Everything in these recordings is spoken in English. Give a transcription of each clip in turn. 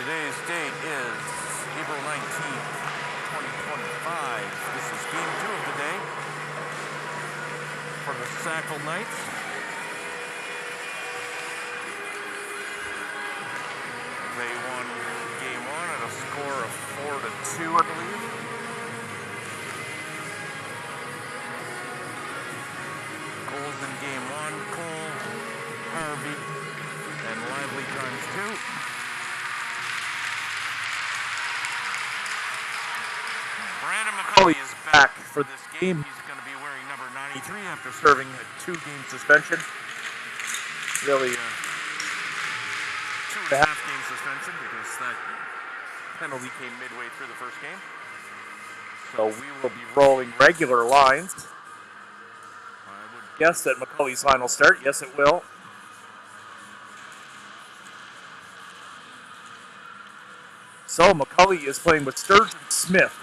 Today's date is April 19th, 2025. This is game 2 of the day for the Sackville Knights. They won game 1 at a score of 4-2, I believe. Goals in game 1, Cole, Harvey, and Lively ×2. Brandon McCulley is back for this game. He's going to be wearing number 93 after serving a 2-game suspension. Really, 2.5-game suspension because that penalty came midway through the first game. So we will be rolling regular lines. I would guess that McCulley's line will start. Yes, it will. So McCulley is playing with Sturgeon Smith.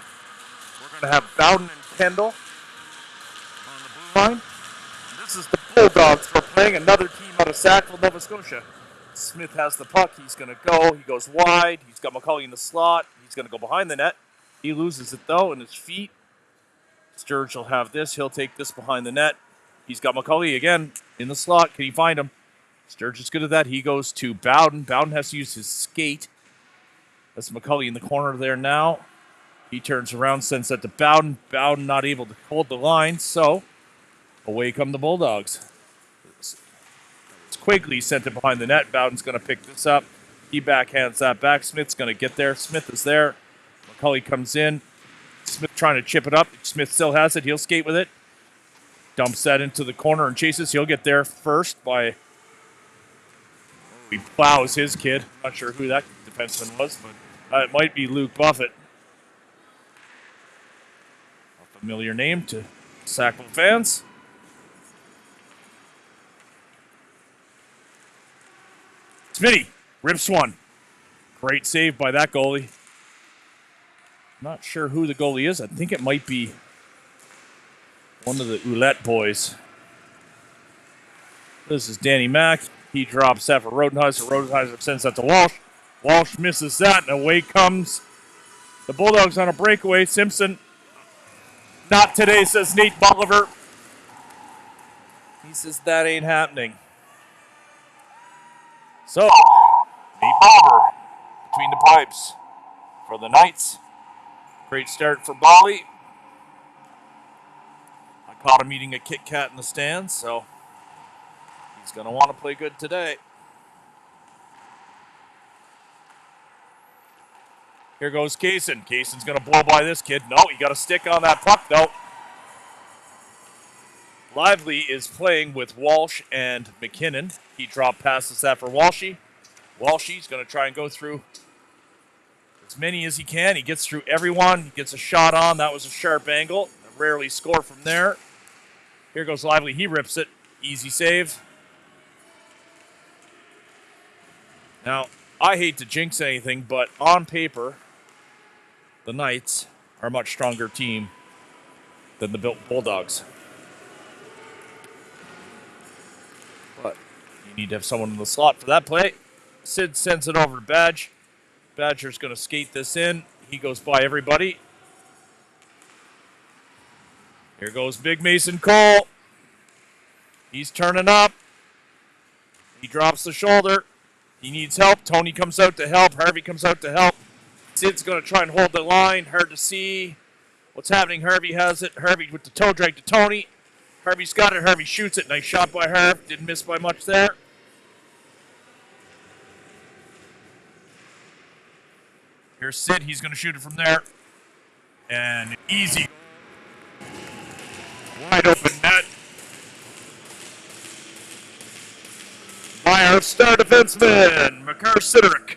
We're going to have Bowden and Kendall on the blue line. This is the Bulldawgs. We're playing another team out of Sackville, Nova Scotia. Smith has the puck. He's going to go. He goes wide. He's got McCulley in the slot. He's going to go behind the net. He loses it, though, in his feet. Sturge will have this. He'll take this behind the net. He's got McCulley again in the slot. Can he find him? Sturge is good at that. He goes to Bowden. Bowden has to use his skate. That's McCulley in the corner there now. He turns around, sends that to Bowden. Bowden not able to hold the line, so away come the Bulldogs. It's Quigley sent it behind the net. Bowden's going to pick this up. He backhands that back. Smith's going to get there. Smith is there. McCulley comes in. Smith trying to chip it up. Smith still has it. He'll skate with it. Dumps that into the corner and chases. He'll get there first by... He plows his kid. Not sure who that defenseman was, but it might be Luke Buffett. A familiar name to Sackville fans. Smitty rips one. Great save by that goalie. Not sure who the goalie is. I think it might be one of the Ouellette boys. This is Danny Mack. He drops that for Rodenheiser. Rodenheiser sends that to Walsh. Walsh misses that, and away comes the Bulldogs on a breakaway. Simpson, not today, says Nate Bolivar. He says that ain't happening. So, Nate Bolivar between the pipes for the Knights. Great start for Bolly. I caught him eating a Kit Kat in the stands, so he's going to want to play good today. Here goes Kaysen. Kaysen's going to blow by this kid. No, he got a stick on that puck, though. Lively is playing with Walsh and McKinnon. He drop passes that for Walshy. Walshy's going to try and go through as many as he can. He gets through everyone. He gets a shot on. That was a sharp angle. Rarely score from there. Here goes Lively. He rips it. Easy save. Now, I hate to jinx anything, but on paper, the Knights are a much stronger team than the Bulldogs. But you need to have someone in the slot for that play. Sid sends it over to Badge. Badger's going to skate this in. He goes by everybody. Here goes Big Mason Cole. He's turning up. He drops the shoulder. He needs help. Tony comes out to help. Harvey comes out to help. Sid's going to try and hold the line. Hard to see what's happening. Harvey has it. Harvey with the toe drag to Tony. Harvey's got it. Harvey shoots it. Nice shot by Harv. Didn't miss by much there. Here's Sid. He's going to shoot it from there. And easy. Wide open net. By our star defenseman, Makar Sidoric.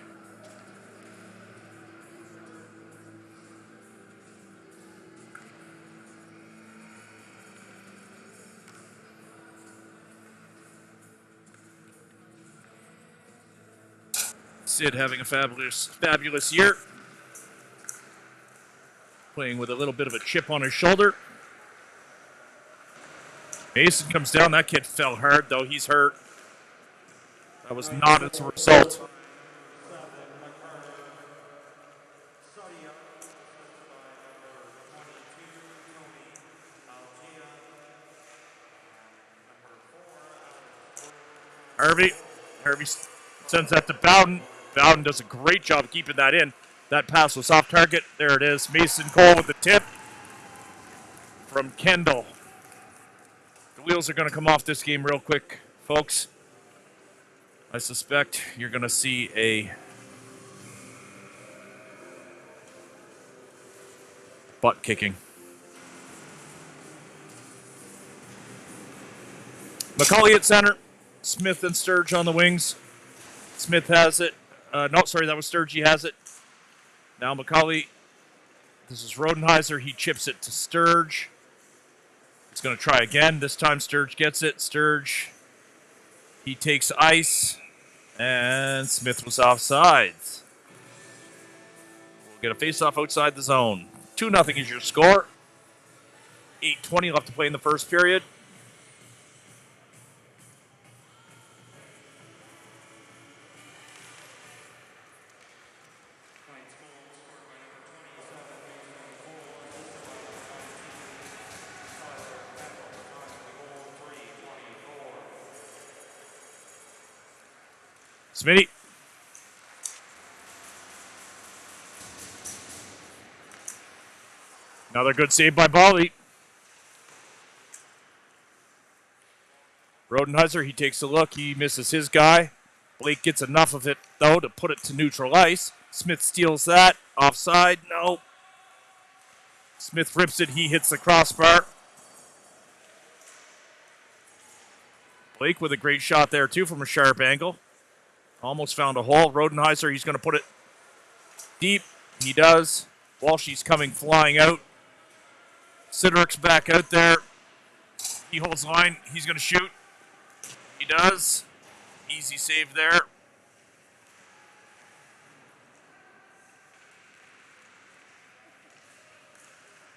Sid having a fabulous year. Playing with a little bit of a chip on his shoulder. Mason comes down. That kid fell hard, though. He's hurt. That was not as a result Harvey. Harvey sends that to Bowden. Bowden does a great job keeping that in. That pass was off target. There it is. Mason Cole with the tip from Kendall. The wheels are going to come off this game real quick, folks. I suspect you're going to see a butt kicking. McCauley at center. Smith and Sturge on the wings. Smith has it. No, sorry, that was Sturge. He has it. Now McCauley. This is Rodenheiser. He chips it to Sturge. He's going to try again. This time Sturge gets it. Sturge. He takes ice. And Smith was offsides. We'll get a face-off outside the zone. 2-0 is your score. 8:20 left to play in the first period. Smitty. Another good save by Bolly. Rodenheiser, he takes a look. He misses his guy. Blake gets enough of it, though, to put it to neutral ice. Smith steals that. Offside. No. Smith rips it. He hits the crossbar. Blake with a great shot there, too, from a sharp angle. Almost found a hole. Rodenheiser, he's going to put it deep. He does. Walshy's coming flying out. Siderick's back out there. He holds line. He's going to shoot. He does. Easy save there.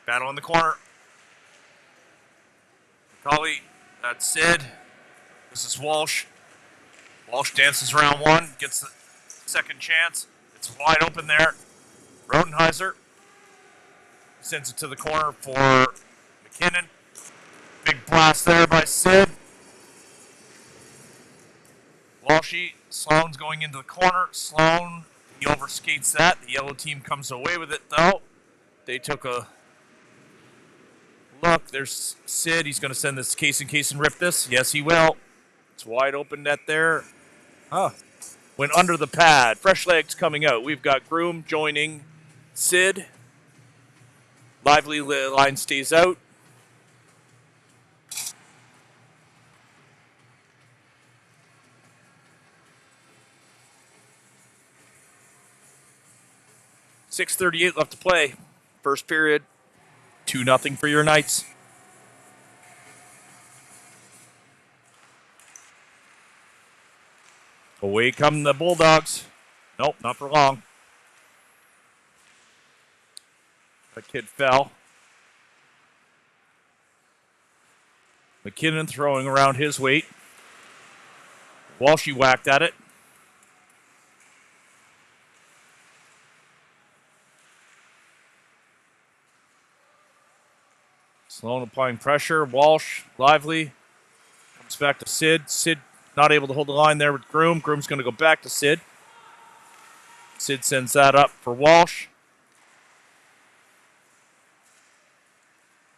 Battle in the corner. McCauley. That's Sid. This is Walsh. Walsh dances around one, gets the second chance. It's wide open there. Rodenheiser sends it to the corner for McKinnon. Big blast there by Sid. Walshy, Sloan's going into the corner. Sloan, he overskates that. The yellow team comes away with it, though. They took a look. There's Sid. He's going to send this to Case and rip this. Yes, he will. It's wide open net there. Went under the pad. Fresh legs coming out. We've got Groom joining Sid. Lively line stays out. .6:38 left to play. First period. 2-0 for your Knights. Away come the Bulldogs. Nope, not for long. That kid fell. McKinnon throwing around his weight. Walshy whacked at it. Sloan applying pressure. Walsh, Lively. Comes back to Sid. Sid not able to hold the line there with Groom. Groom's going to go back to Sid. Sid sends that up for Walsh.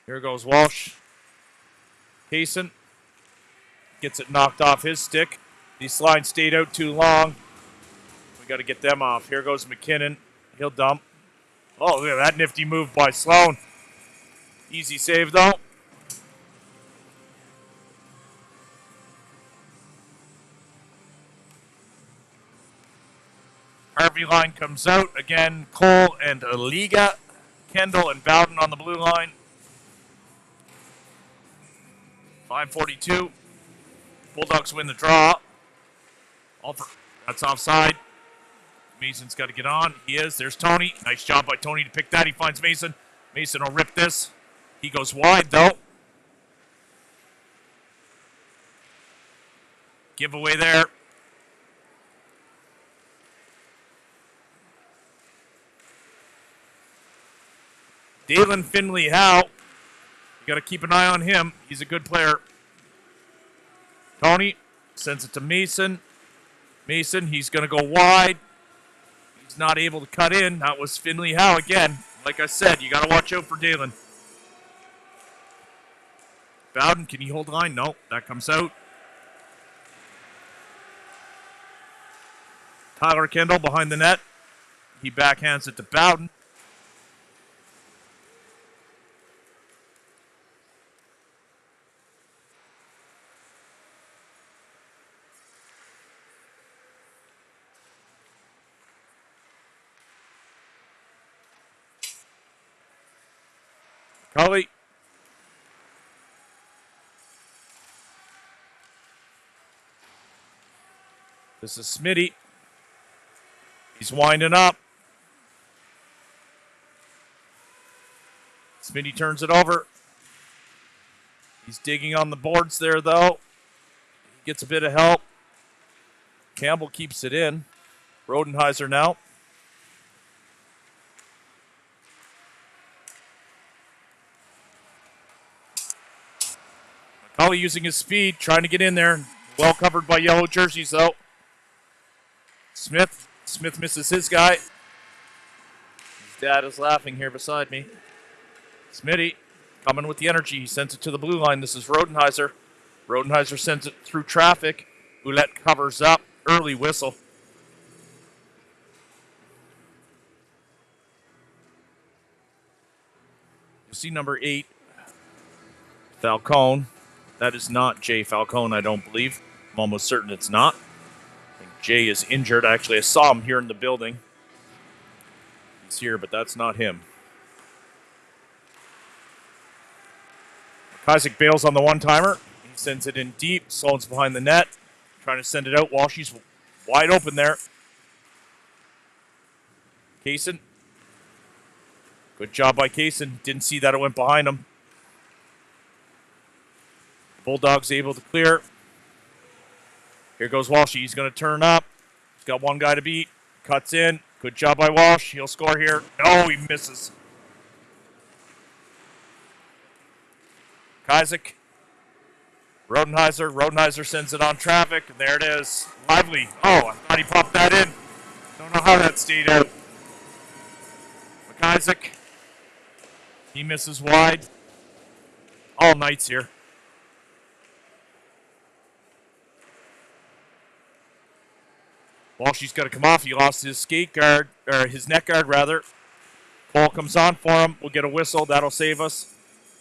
Here goes Walsh. Kaysen gets it knocked off his stick. These lines stayed out too long. We got to get them off. Here goes McKinnon. He'll dump. Oh, look at that nifty move by Sloan. Easy save, though. Harvey line comes out. Again, Cole and Aliga. Kendall and Bowden on the blue line. 5:42. Bulldogs win the draw. That's offside. Mason's got to get on. He is. There's Tony. Nice job by Tony to pick that. He finds Mason. Mason will rip this. He goes wide, though. Giveaway there. Dalen Finley-Howe. You got to keep an eye on him. He's a good player. Tony Sends it to Mason. Mason, he's going to go wide. He's not able to cut in. That was Finley Howe again. Like I said, you got to watch out for Dalen. Bowden, can he hold the line? No, that comes out. Tyler Kendall behind the net. He backhands it to Bowden. Cully. This is Smitty. He's winding up. Smitty turns it over. He's digging on the boards there, though. He gets a bit of help. Campbell keeps it in. Rodenheiser now. McCully using his speed, trying to get in there. Well covered by yellow jerseys, though. Smith misses his guy. His dad is laughing here beside me. Smitty coming with the energy. He sends it to the blue line. This is Rodenheiser. Rodenheiser sends it through traffic. Ouellette covers up. Early whistle. You see number 8, Falcone. That is not Jay Falcone, I don't believe. I'm almost certain it's not. I think Jay is injured. Actually, I saw him here in the building. He's here, but that's not him. Isaac bails on the one-timer. He sends it in deep. Sloan's behind the net. Trying to send it out. Walshy's wide open there. Kaysen. Good job by Kaysen. Didn't see that it went behind him. Bulldawgs able to clear. Here goes Walshy. He's going to turn up. He's got one guy to beat. Cuts in. Good job by Walsh. He'll score here. No, he misses. Isaac. Rodenheiser. Rodenheiser sends it on traffic. And there it is. Lively. Oh, I thought he popped that in. Don't know how that stayed out. McIsaac. He misses wide. All Knights here. Walshy's got to come off. He lost his skate guard, or his neck guard, rather. Cole comes on for him. We'll get a whistle. That'll save us.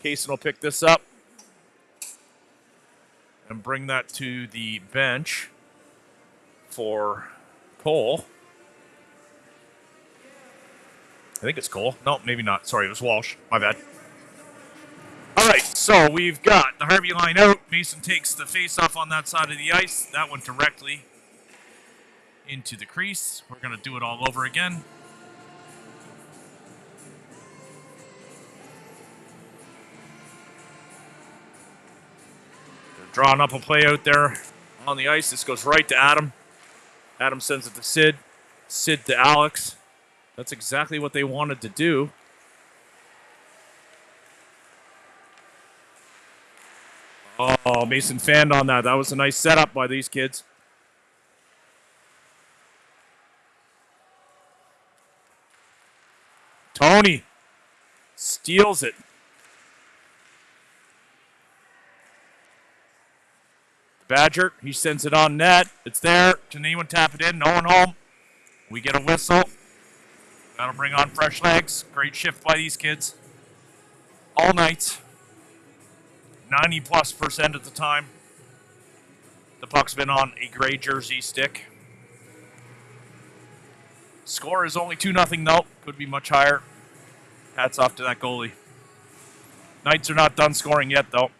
Kaysen will pick this up and bring that to the bench for Cole. I think it's Cole. No, maybe not. Sorry, it was Walsh. My bad. All right, so we've got the Harvey line out. Mason takes the face-off on that side of the ice. That went directly into the crease. We're going to do it all over again. They're drawing up a play out there on the ice. This goes right to Adam. Adam sends it to Sid. Sid to Alex. That's exactly what they wanted to do. Oh, Mason fanned on that. That was a nice setup by these kids. Tony steals it. Badger, he sends it on net. It's there. Can anyone tap it in? No one home. We get a whistle. That'll bring on fresh legs. Great shift by these kids. All night. 90+% of the time. The puck's been on a gray jersey stick. Score is only 2-0 though. Could be much higher. Hats off to that goalie. Knights are not done scoring yet though.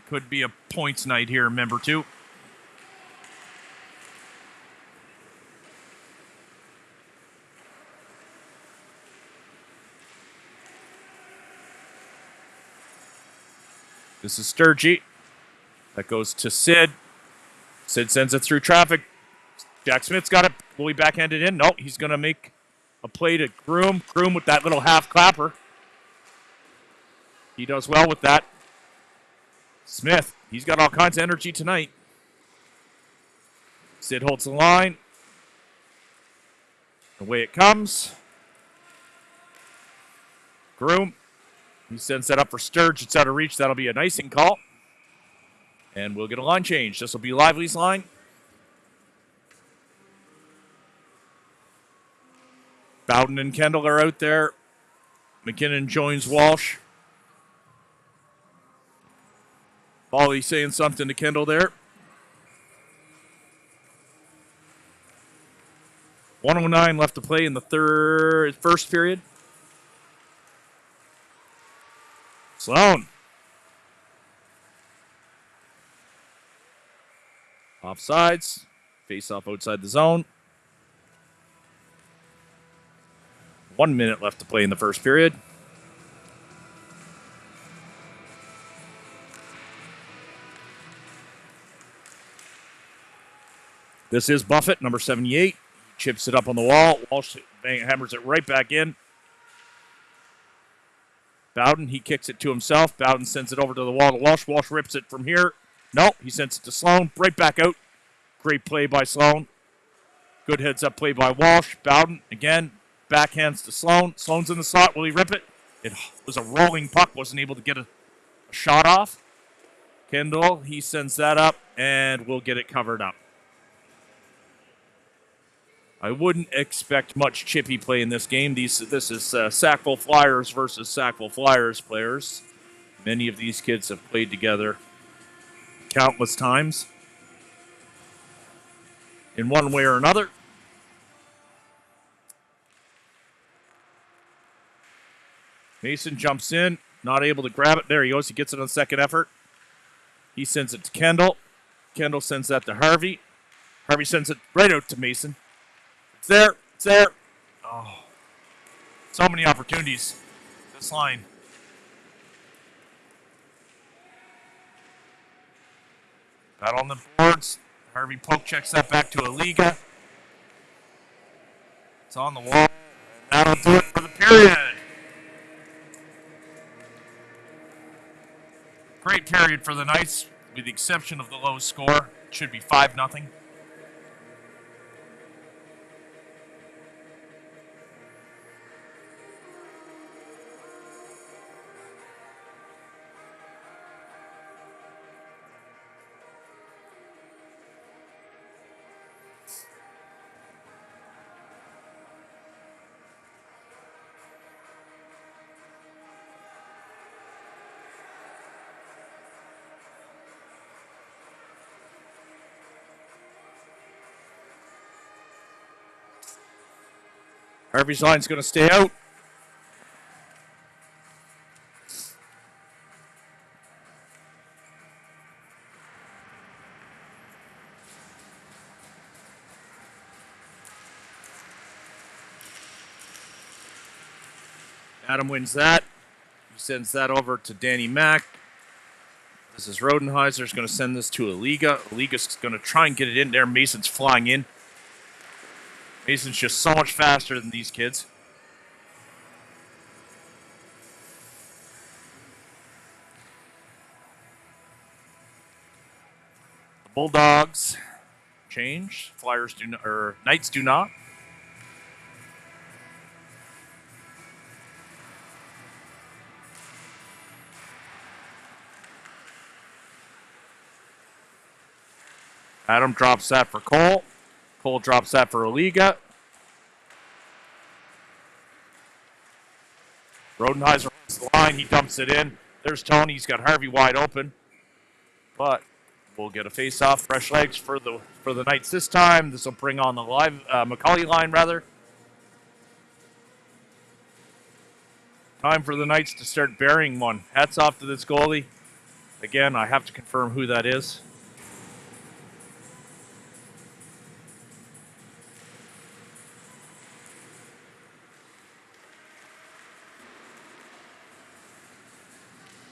Could be a points night here, remember too. This is Sturgey. That goes to Sid. Sid sends it through traffic. Jack Smith's got it. Will he backhand it in? No, he's going to make a play to Groom. Groom with that little half clapper. He does well with that. Smith, he's got all kinds of energy tonight. Sid holds the line. Away it comes. Groom. He sends that up for Sturge. It's out of reach. That'll be an icing call. And we'll get a line change. This will be Lively's line. Bowden and Kendall are out there. McKinnon joins Walsh. Bolly saying something to Kendall there. 1:09 left to play in the first period. Sloan. Offsides. Face off outside the zone. 1 minute left to play in the first period. This is Buffett, number 78. Chips it up on the wall. Walsh hammers it right back in. Bowden, he kicks it to himself. Bowden sends it over to the wall to Walsh. Walsh rips it from here. No, he sends it to Sloan. Right back out. Great play by Sloan. Good heads-up play by Walsh. Bowden, again, backhands to Sloan. Sloan's in the slot. Will he rip it? It was a rolling puck. Wasn't able to get a shot off. Kendall, he sends that up, and we'll get it covered up. I wouldn't expect much chippy play in this game. This is Sackville Flyers versus Sackville Flyers players. Many of these kids have played together countless times in one way or another. Mason jumps in, not able to grab it. There he goes. He gets it on the second effort. He sends it to Kendall. Kendall sends that to Harvey. Harvey sends it right out to Mason. It's there. It's there. Oh. So many opportunities. This line. Battle on the boards. Harvey poke checks that back to Aliga. It's on the wall. And that'll do it for the period. Great period for the Knights, with the exception of the low score. It should be 5-0. Harvey's line's going to stay out. Adam wins that. He sends that over to Danny Mack. This is Rodenheiser's going to send this to Aliga. Aliga's going to try and get it in there. Mason's flying in. Mason's just so much faster than these kids. The Bulldawgs change. Flyers do not, or Knights do not. Adam drops that for Cole. Cole drops that for Aliga. Rodenheiser runs the line. He dumps it in. There's Tony. He's got Harvey wide open. But we'll get a face-off. Fresh legs for the Knights this time. This will bring on the McCauley line, rather. Time for the Knights to start burying one. Hats off to this goalie. Again, I have to confirm who that is.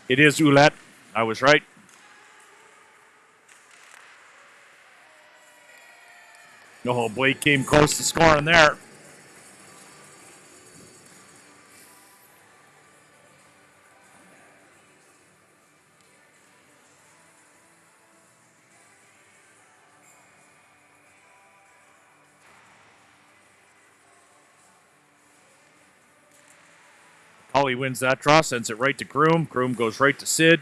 It is Ouellette. I was right. Oh, Blake came close to scoring there. McCauley wins that draw, sends it right to Groom. Groom goes right to Sid.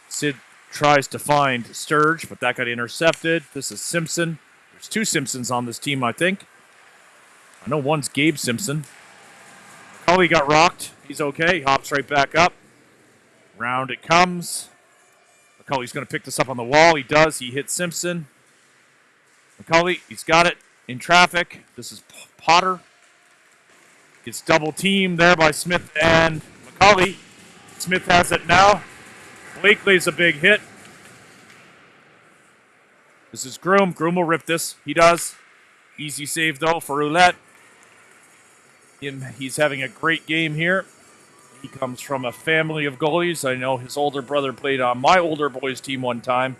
Sid tries to find Sturge, but that got intercepted. This is Simpson. There's 2 Simpsons on this team, I think. I know one's Gabe Simpson. McCauley got rocked. He's okay. He hops right back up. Round it comes. McCauley's going to pick this up on the wall. He does. He hits Simpson. McCauley, he's got it in traffic. This is Potter. Gets double teamed there by Smith and McCauley. Smith has it now. Blakely's a big hit. This is Groom. Groom will rip this. He does. Easy save, though, for Roulette. He's having a great game here. He comes from a family of goalies. I know his older brother played on my older boys' team one time,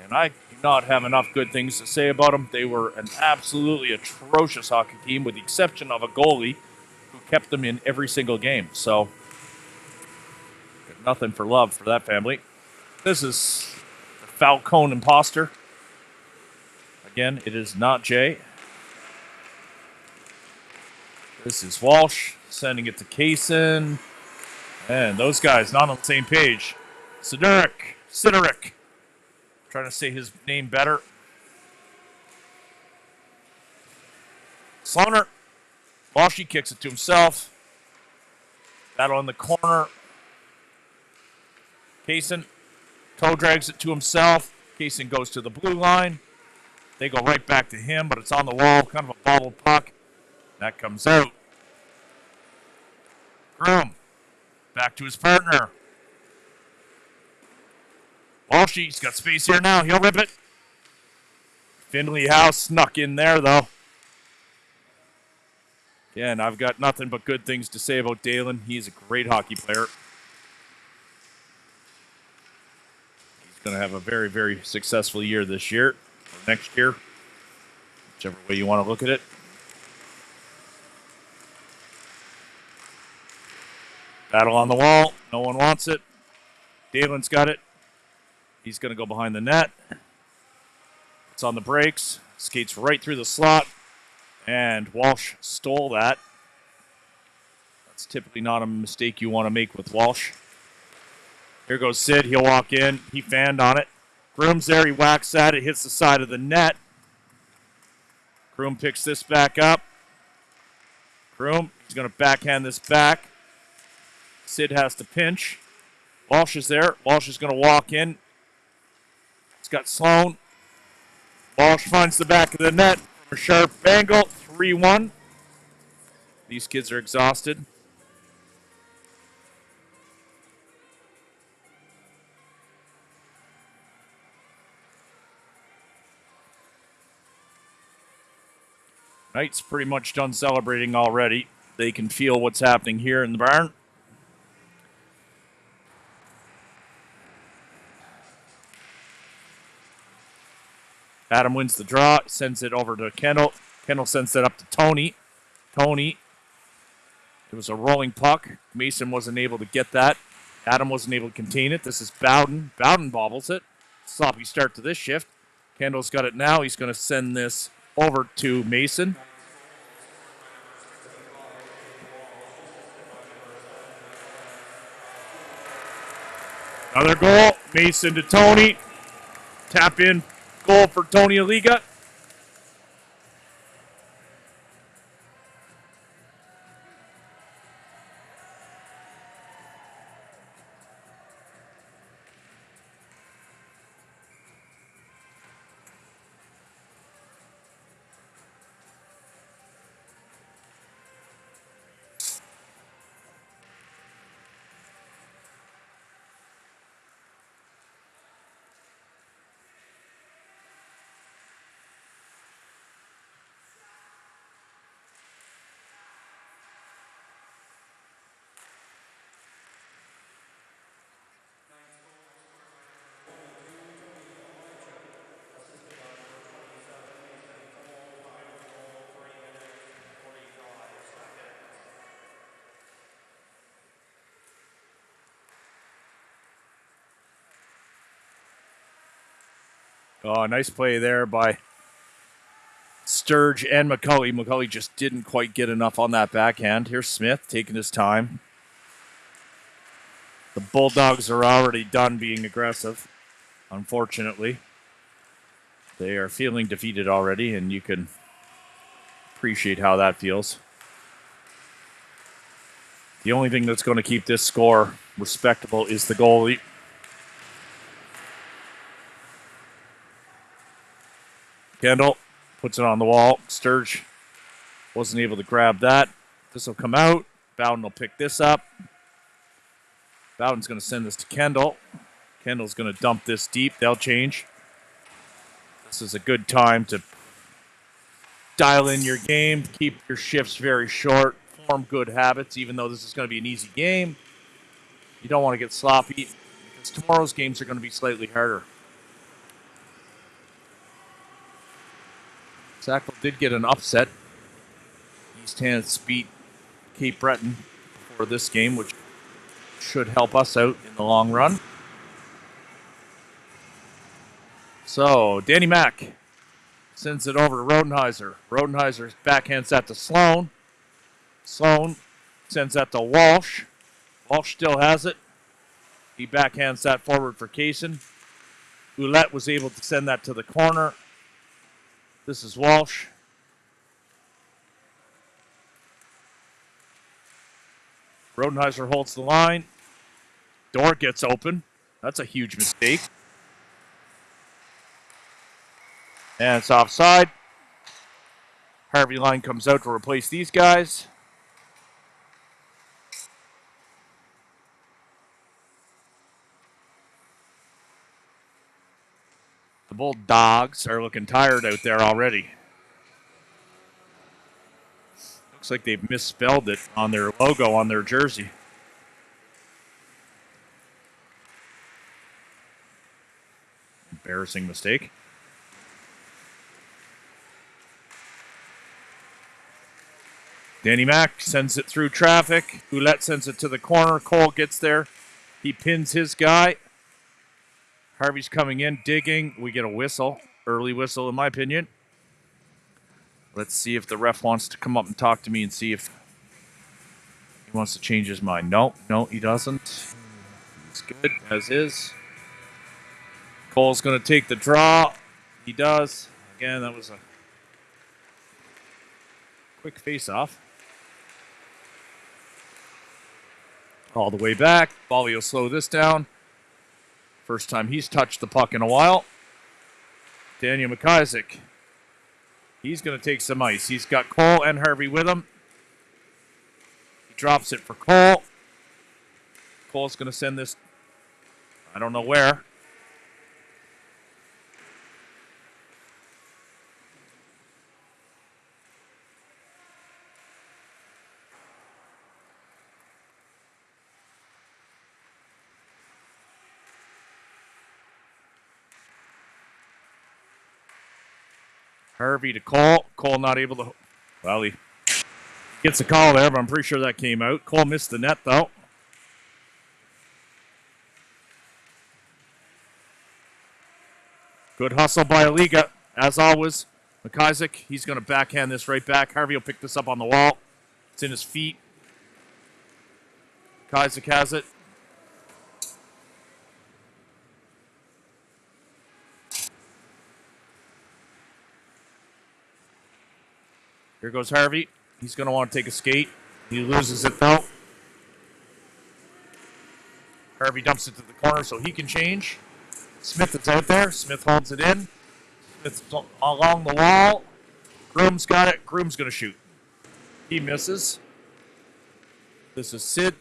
and I do not have enough good things to say about them. They were an absolutely atrocious hockey team, with the exception of a goalie who kept them in every single game. So, nothing for love for that family. This is the Falcone imposter. Again, it is not Jay. This is Walsh sending it to Kaysen. And those guys not on the same page. Sideric. Trying to say his name better. Sloaner. Walshy kicks it to himself. Battle in the corner. Kaysen toe drags it to himself. Kaysen goes to the blue line. They go right back to him, but it's on the wall. Kind of a bobbled puck. That comes out. Groom. Back to his partner. Walshy's got space here now. He'll rip it. Finley House snuck in there, though. Again, I've got nothing but good things to say about Dalen. He's a great hockey player. He's going to have a very, very successful year this year, or next year, whichever way you want to look at it. Battle on the wall. No one wants it. Dalen's got it. He's going to go behind the net. It's on the brakes. Skates right through the slot. And Walsh stole that. That's typically not a mistake you want to make with Walsh. Here goes Sid. He'll walk in. He fanned on it. Groom's there. He whacks that. It hits the side of the net. Groom picks this back up. Groom, he's going to backhand this back. Sid has to pinch. Walsh is there. Walsh is going to walk in. It's got Sloan. Walsh finds the back of the net from a sharp angle. 3-1. These kids are exhausted. Knight's pretty much done celebrating already. They can feel what's happening here in the barn. Adam wins the draw, sends it over to Kendall. Kendall sends it up to Tony. Tony. It was a rolling puck. Mason wasn't able to get that. Adam wasn't able to contain it. This is Bowden. Bowden bobbles it. Sloppy start to this shift. Kendall's got it now. He's going to send this over to Mason. Another goal. Mason to Tony. Tap in. Goal for Tony Aliga. Oh, nice play there by Sturge and McCauley. McCauley just didn't quite get enough on that backhand. Here's Smith taking his time. The Bulldogs are already done being aggressive, unfortunately. They are feeling defeated already, and you can appreciate how that feels. The only thing that's going to keep this score respectable is the goalie. Kendall puts it on the wall. Sturge wasn't able to grab that. This will come out. Bowden will pick this up. Bowden's going to send this to Kendall. Kendall's going to dump this deep. They'll change. This is a good time to dial in your game, keep your shifts very short, form good habits, even though this is going to be an easy game. You don't want to get sloppy because tomorrow's games are going to be slightly harder. Sackville did get an upset. East Hants beat Cape Breton for this game, which should help us out in the long run. So, Danny Mack sends it over to Rodenheiser. Rodenheiser backhands that to Sloan. Sloan sends that to Walsh. Walsh still has it. He backhands that forward for Kaysen. Ouellette was able to send that to the corner. This is Walsh. Rodenheiser holds the line. Door gets open. That's a huge mistake. And it's offside. Harvey line comes out to replace these guys. The Bulldogs are looking tired out there already. Looks like they've misspelled it on their logo on their jersey. Embarrassing mistake. Danny Mack sends it through traffic. Ouellette sends it to the corner. Cole gets there. He pins his guy. Harvey's coming in, digging. We get a whistle. Early whistle, in my opinion. Let's see if the ref wants to come up and talk to me and see if he wants to change his mind. No, he doesn't. He's good, as is. Cole's going to take the draw. He does. Again, that was a quick face-off. All the way back. Bolly will slow this down. First time he's touched the puck in a while. Daniel McIsaac. He's going to take some ice. He's got Cole and Harvey with him. He drops it for Cole. Cole's going to send this, I don't know where. Harvey to Cole. Cole not able to... Well, he gets a call there, but I'm pretty sure that came out. Cole missed the net, though. Good hustle by Aliga, as always. McIsaac, he's going to backhand this right back. Harvey will pick this up on the wall. It's in his feet. McIsaac has it. Here goes Harvey. He's going to want to take a skate. He loses it, though. Harvey dumps it to the corner so he can change. Smith is out there. Smith holds it in. Smith's along the wall. Groom's got it. Groom's going to shoot. He misses. This is Sid.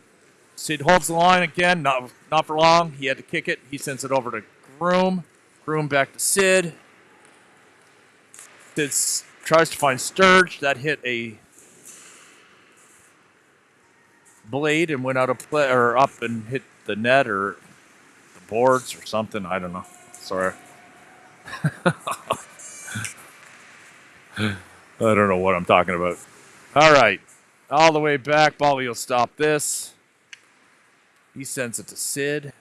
Sid holds the line again. Not for long. He had to kick it. He sends it over to Groom. Groom back to Sid. Sid tries to find Sturge. That hit a blade and went out of play, or up and hit the net or the boards or something. I don't know. Sorry. I don't know what I'm talking about. All right. All the way back. Bolly will stop this. He sends it to Sid.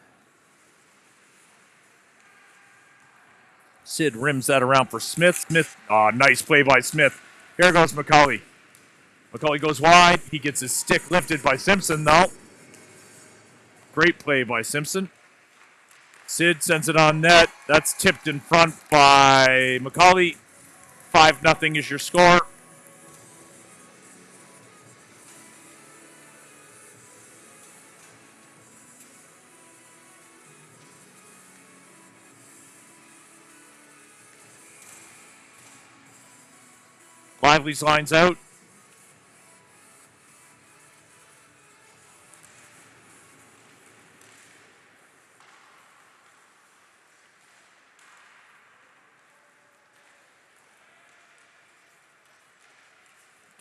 Sid rims that around for Smith. Smith, nice play by Smith. Here goes McCauley. McCauley goes wide. He gets his stick lifted by Simpson, though. Great play by Simpson. Sid sends it on net. That's tipped in front by McCauley. 5-0 is your score. Lively's lines out.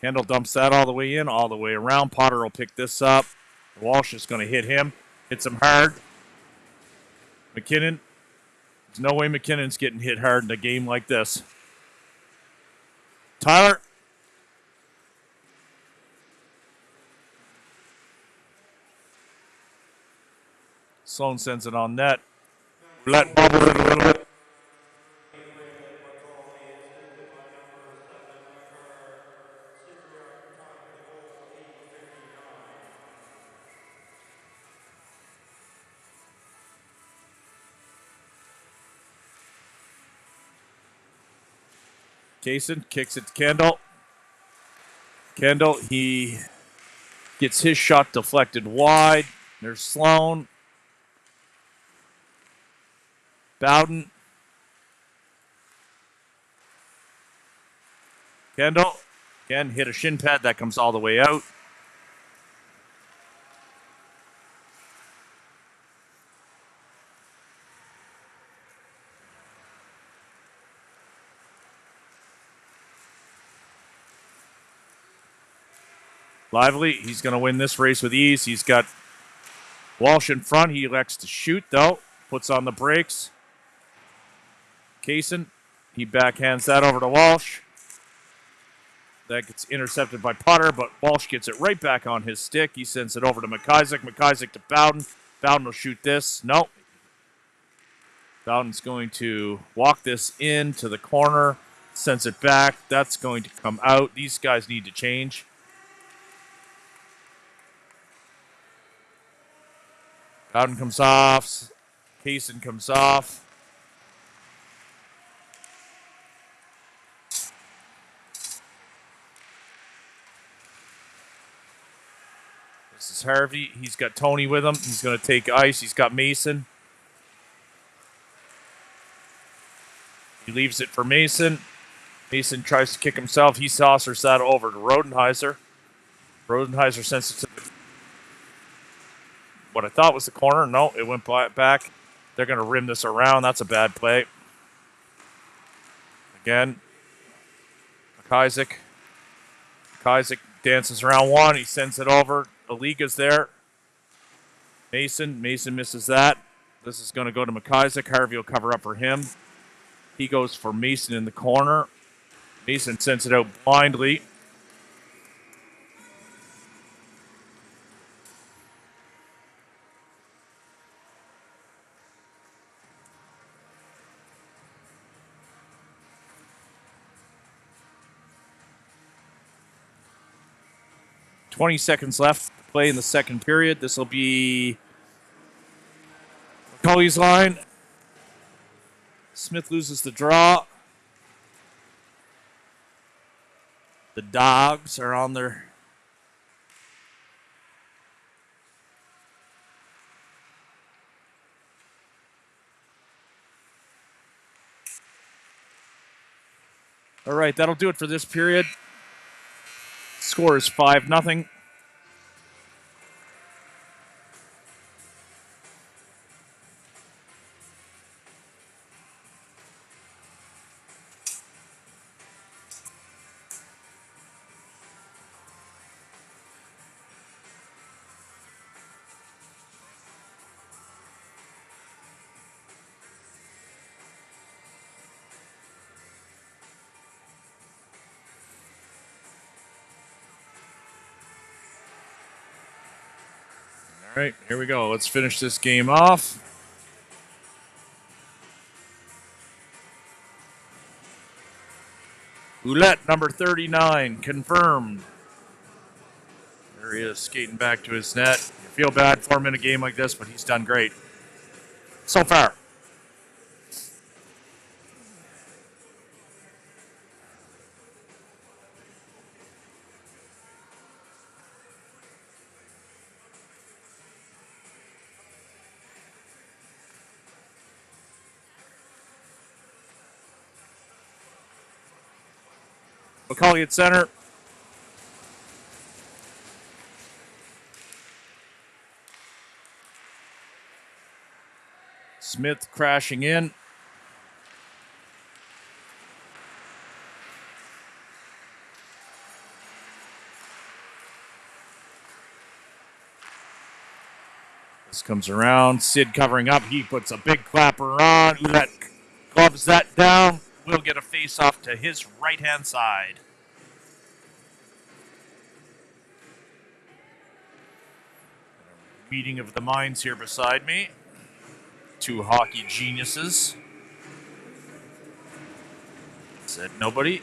Kendall dumps that all the way in, all the way around. Potter will pick this up. Walsh is going to hit him. Hits him hard. McKinnon. There's no way McKinnon's getting hit hard in a game like this. Tyler. Sloan sends it on net. Let bubble it a little bit. Kaysen kicks it to Kendall. Kendall, he gets his shot deflected wide. There's Sloan. Bowden. Kendall. Again, hit a shin pad. That comes all the way out. Lively, he's going to win this race with ease. He's got Walsh in front. He elects to shoot, though. Puts on the brakes. Kaysen, he backhands that over to Walsh. That gets intercepted by Potter, but Walsh gets it right back on his stick. He sends it over to McIsaac. McIsaac to Bowden. Bowden will shoot this. No. Bowden's going to walk this into the corner. Sends it back. That's going to come out. These guys need to change. Bowden comes off. Kaysen comes off. This is Harvey. He's got Tony with him. He's going to take ice. He's got Mason. He leaves it for Mason. Mason tries to kick himself. He saucers that over to Rodenheiser. Rodenheiser sends it to what I thought was the corner. No, it went back. They're going to rim this around. That's a bad play. Again, McIsaac. McIsaac dances around one. He sends it over. Aliga's there. Mason. Mason misses that. This is going to go to McIsaac. Harvey will cover up for him. He goes for Mason in the corner. Mason sends it out blindly. .20 seconds left to play in the second period. This will be McCauley's line. Smith loses the draw. The Dogs are on their... All right, that'll do it for this period. Score is 5-0. All right, here we go. Let's finish this game off. Ouellette, number 39, confirmed. There he is, skating back to his net. Feel bad for him in a game like this, but he's done great so far. McCauley at center. Smith crashing in. This comes around. Sid covering up. He puts a big clapper on. That gloves that down. Will get a face off to his right-hand side. Meeting of the minds here beside me. Two hockey geniuses. Said nobody.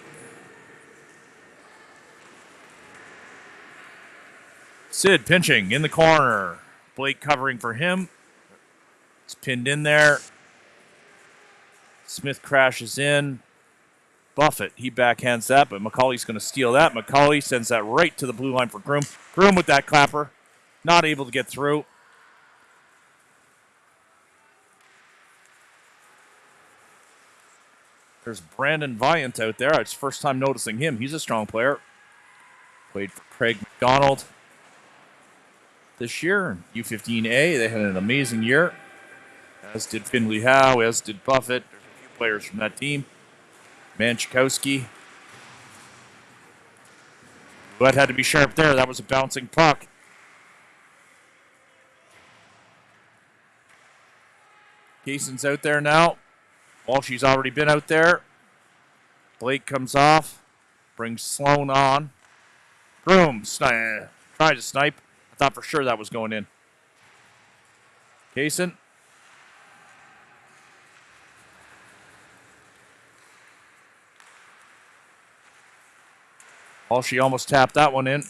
Sid pinching in the corner. Blake covering for him. It's pinned in there. Smith crashes in. Buffett, he backhands that, but McCauley's going to steal that. McCauley sends that right to the blue line for Groom. Groom with that clapper. Not able to get through. There's Brandon Viant out there. It's first time noticing him. He's a strong player. Played for Craig McDonald this year. U15A, they had an amazing year. As did Finley Howe, as did Buffett. There's a few players from that team. Manchkowski. But had to be sharp there. That was a bouncing puck. Kayson's out there now. Walshy's already been out there. Blake comes off. Brings Sloan on. Groom tried to snipe. I thought for sure that was going in. Kayson. Walshy almost tapped that one in.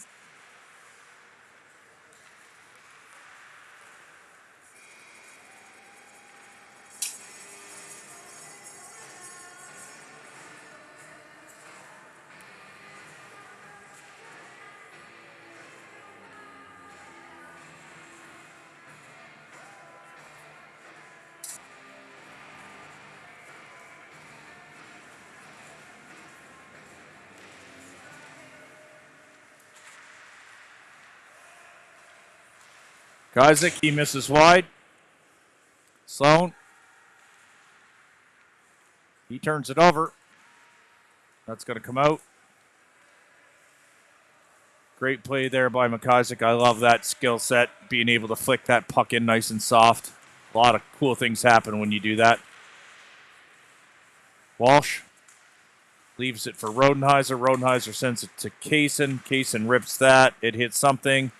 Isaac, he misses wide. Sloan. He turns it over. That's going to come out. Great play there by McIsaac. I love that skill set, being able to flick that puck in nice and soft. A lot of cool things happen when you do that. Walsh leaves it for Rodenheiser. Rodenheiser sends it to Kayson. Kayson rips that. It hits something.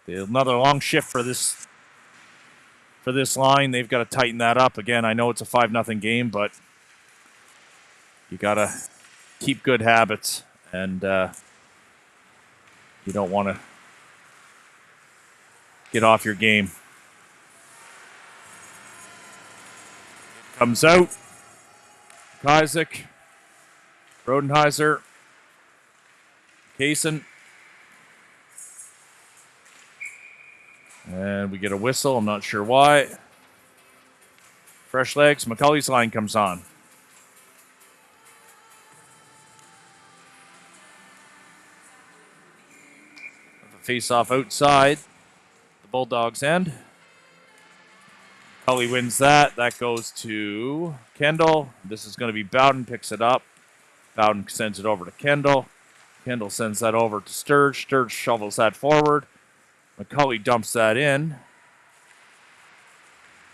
Another long shift for this line. They've got to tighten that up. Again, I know it's a 5-0 game, but you got to keep good habits, and you don't want to get off your game. Comes out. Isaac. Rodenheiser. Kayson. And we get a whistle. I'm not sure why. Fresh legs. McCauley's line comes on. Face-off outside the Bulldawgs' end. McCauley wins that. That goes to Kendall. This is going to be Bowden. Picks it up. Bowden sends it over to Kendall. Kendall sends that over to Sturge. Sturge shovels that forward. McCauley dumps that in.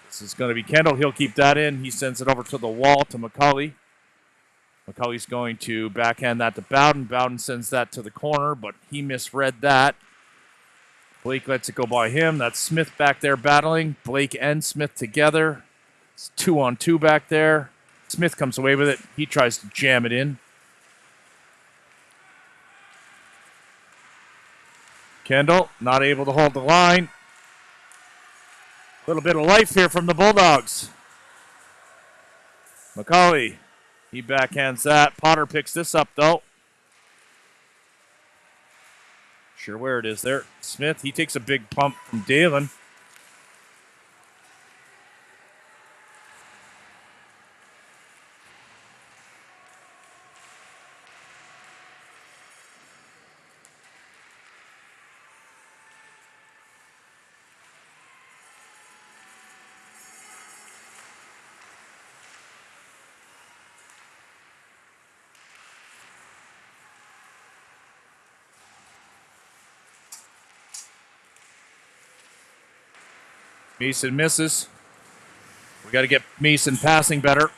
This is going to be Kendall. He'll keep that in. He sends it over to the wall to McCauley. McCauley's going to backhand that to Bowden. Bowden sends that to the corner, but he misread that. Blake lets it go by him. That's Smith back there battling. Blake and Smith together. It's 2-on-2 back there. Smith comes away with it. He tries to jam it in. Kendall not able to hold the line. A little bit of life here from the Bulldogs. McCauley, he backhands that. Potter picks this up, though. Sure where it is there. Smith, he takes a big pump from Dalen. Mason misses. We got to get Mason passing better.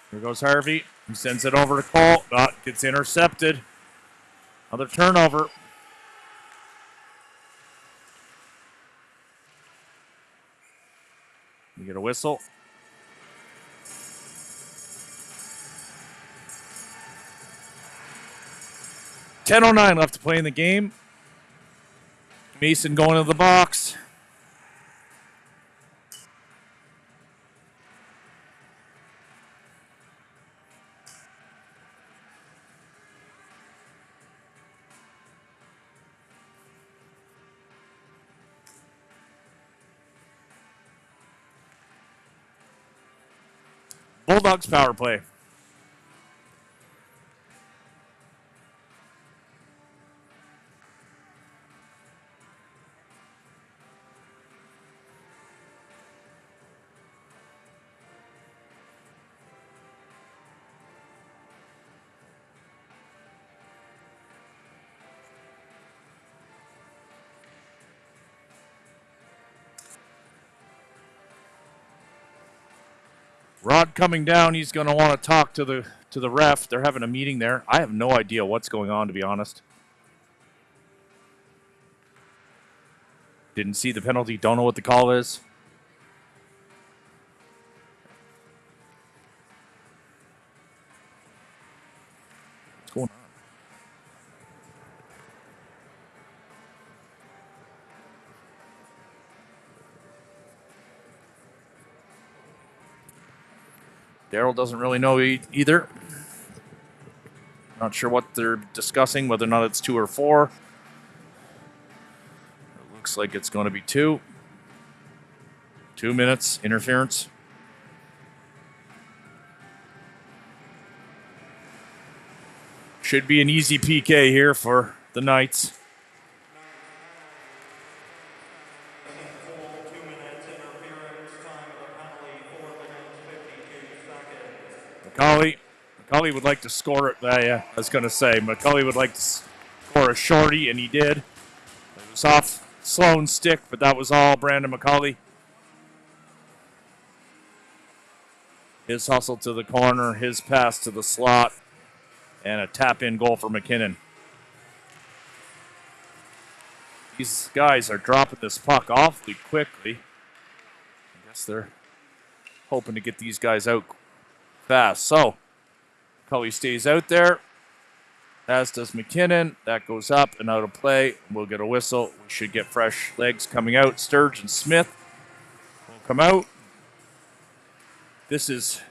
Here goes Harvey. He sends it over to Cole. Gets intercepted. Another turnover. You get a whistle. .10:09 left to play in the game. Mason going to the box. Bulldogs power play. Rod coming down. He's going to want to talk to the ref. They're having a meeting there. I have no idea what's going on, to be honest. Didn't see the penalty. Don't know what the call is. What's going on? Daryl doesn't really know either. Not sure what they're discussing, whether or not it's 2 or 4. It looks like it's going to be 2. 2 minutes, interference. Should be an easy PK here for the Knights. McCauley would like to score it. Yeah, I was going to say, McCauley would like to score a shorty, and he did. It was off Sloan's stick, but that was all Brandon McCauley. His hustle to the corner, his pass to the slot, and a tap-in goal for McKinnon. These guys are dropping this puck awfully quickly. I guess they're hoping to get these guys out fast. So, McCauley stays out there, as does McKinnon. That goes up and out of play. We'll get a whistle. We should get fresh legs coming out. Sturge and Smith will come out. This is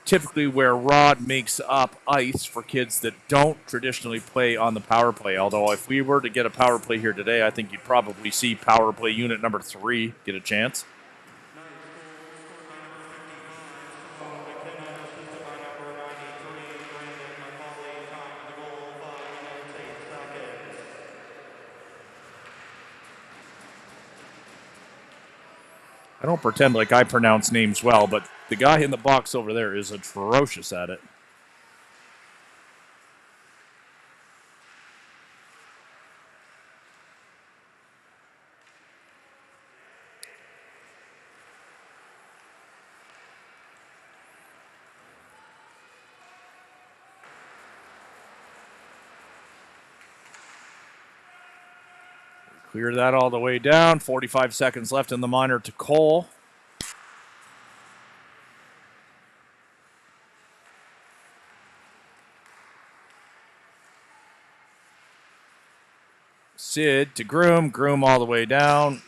typically where Rod makes up ice for kids that don't traditionally play on the power play. Although if we were to get a power play here today, I think you'd probably see power play unit number 3 get a chance. I don't pretend like I pronounce names well, but the guy in the box over there is atrocious at it. Clear that all the way down. 45 seconds left in the minor to Cole. Sid to Groom. Groom all the way down.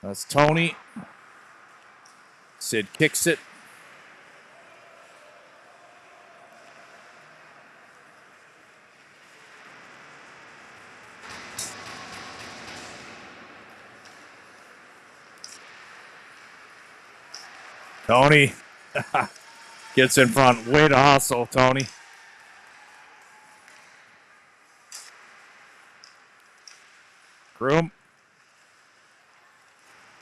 That's Tony. Sid kicks it. Tony gets in front. Way to hustle, Tony. Groom.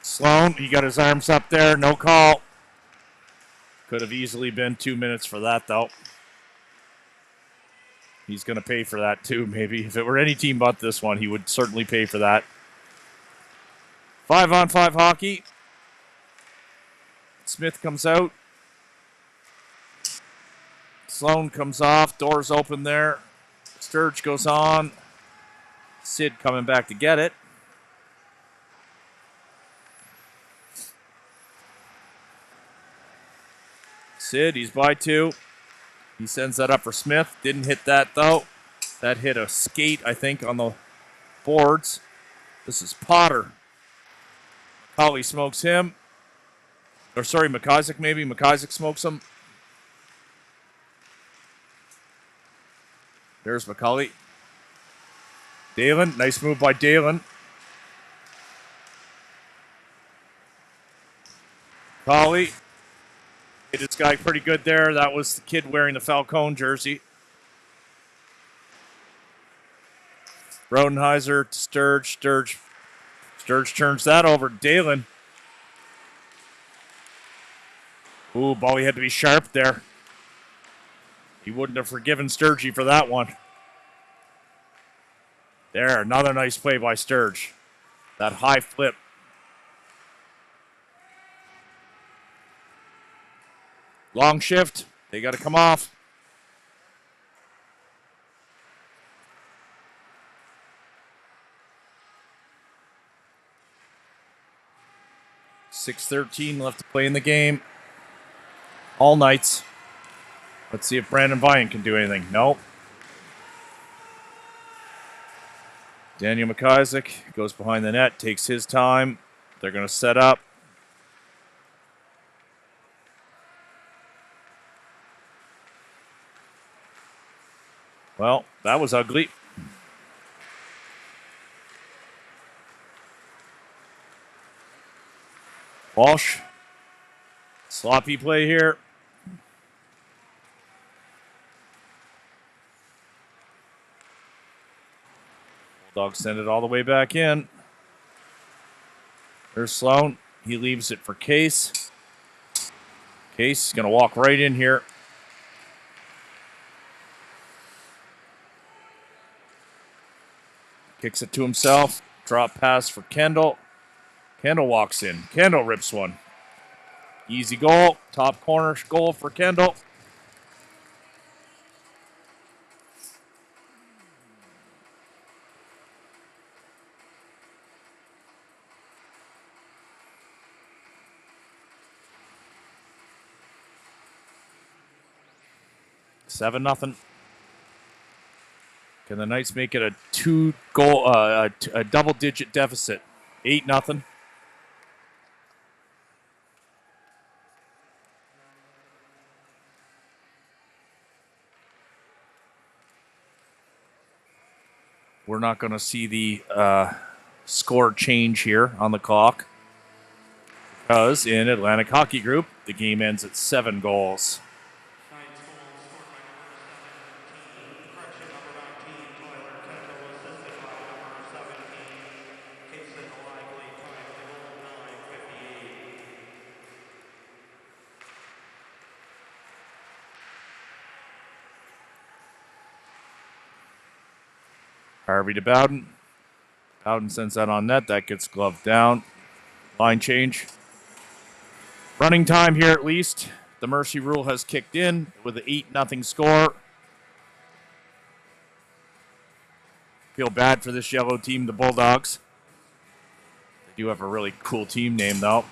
Sloan, he got his arms up there. No call. Could have easily been 2 minutes for that, though. He's going to pay for that, too, maybe. If it were any team but this one, he would certainly pay for that. 5-on-5 hockey. Smith comes out. Sloan comes off. Doors open there. Sturge goes on. Sid coming back to get it. Sid, he's by 2. He sends that up for Smith. Didn't hit that, though. That hit a skate, I think, on the boards. This is Potter. Holly smokes him. Or, sorry, McIsaac, maybe. McIsaac smokes him. There's McCauley. Dalen. Nice move by Dalen. Collie. Hit this guy pretty good there. That was the kid wearing the Falcone jersey. Rodenheiser to Sturge. Sturge turns that over. Dalen. Ooh, Bolly had to be sharp there. He wouldn't have forgiven Sturgey for that one. There, another nice play by Sturge. That high flip. Long shift. They got to come off. .6:13 left to play in the game. All nights. Let's see if Brandon Vian can do anything. Nope. Daniel McIsaac goes behind the net, takes his time. They're going to set up. Well, that was ugly. Walsh. Sloppy play here. Bulldogs send it all the way back in. There's Sloan. He leaves it for Case. Case is going to walk right in here. Kicks it to himself. Drop pass for Kendall. Kendall walks in. Kendall rips one. Easy goal. Top corner goal for Kendall. Seven nothing. Can the Knights make it a a double-digit deficit? 8-0. We're not going to see the score change here on the clock because in Atlantic Hockey Group, the game ends at 7 goals. Harvey to Bowden. Bowden sends that on net. That gets gloved down. Line change. Running time here at least. The mercy rule has kicked in with an 8-0 score. Feel bad for this yellow team, the Bulldogs. They do have a really cool team name, though.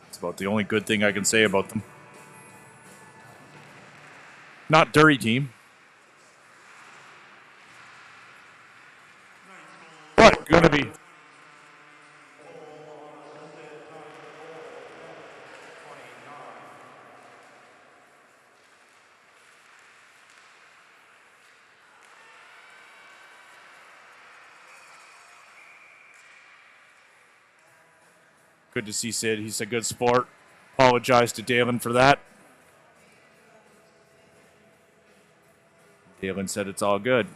It's about the only good thing I can say about them. Not dirty team. But gonna be. Good to see Sid. He's a good sport. Apologize to Dalen for that. Dalen said it's all good.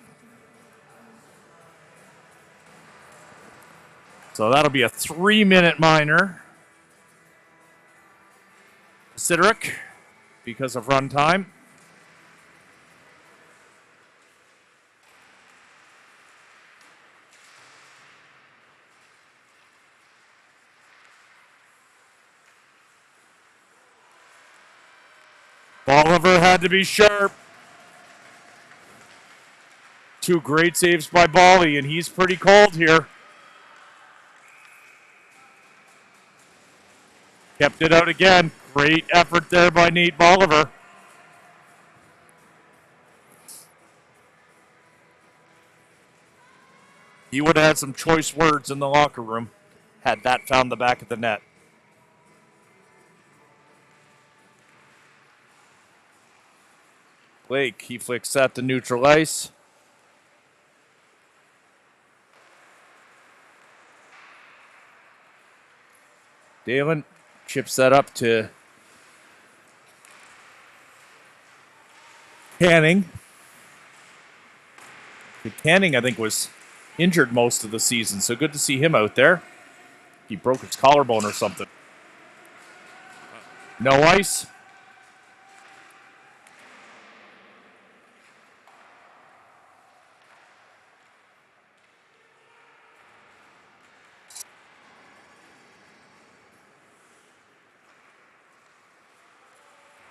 So that'll be a 3-minute minor. Siderick, because of run time. Bolivar had to be sharp. 2 great saves by Bolly, and he's pretty cold here. Kept it out again. Great effort there by Nate Bolivar. He would have had some choice words in the locker room had that found the back of the net. Blake, he flicks that to neutral ice. Dalen chips that up to Canning. Canning, I think, was injured most of the season, so good to see him out there. He broke his collarbone or something. No ice.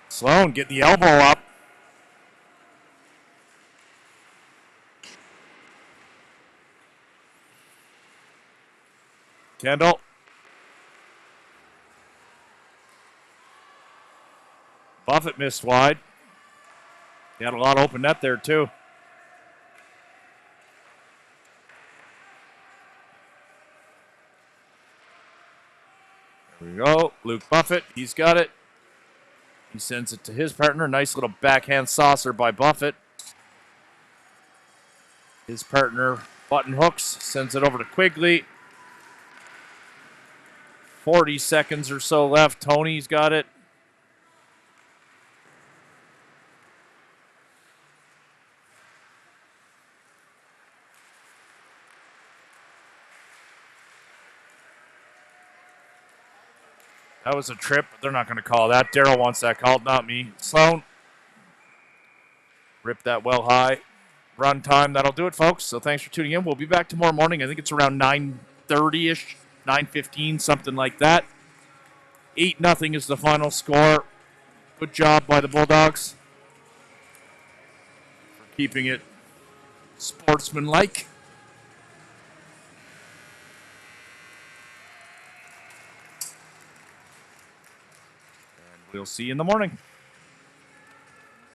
Sloan getting the elbow up. Kendall. Buffett missed wide. He had a lot of open net there, too. There we go. Luke Buffett, he's got it. He sends it to his partner. Nice little backhand saucer by Buffett. His partner, Button Hooks, sends it over to Quigley. 40 seconds or so left. Tony's got it. That was a trip, but they're not going to call that. Darryl wants that called, not me. Sloan. Rip that well high. Run time. That'll do it, folks. So thanks for tuning in. We'll be back tomorrow morning. I think it's around 9:30-ish, 9:15, something like that. 8-0 is the final score. Good job by the Bulldogs for keeping it sportsmanlike. And we'll see you in the morning.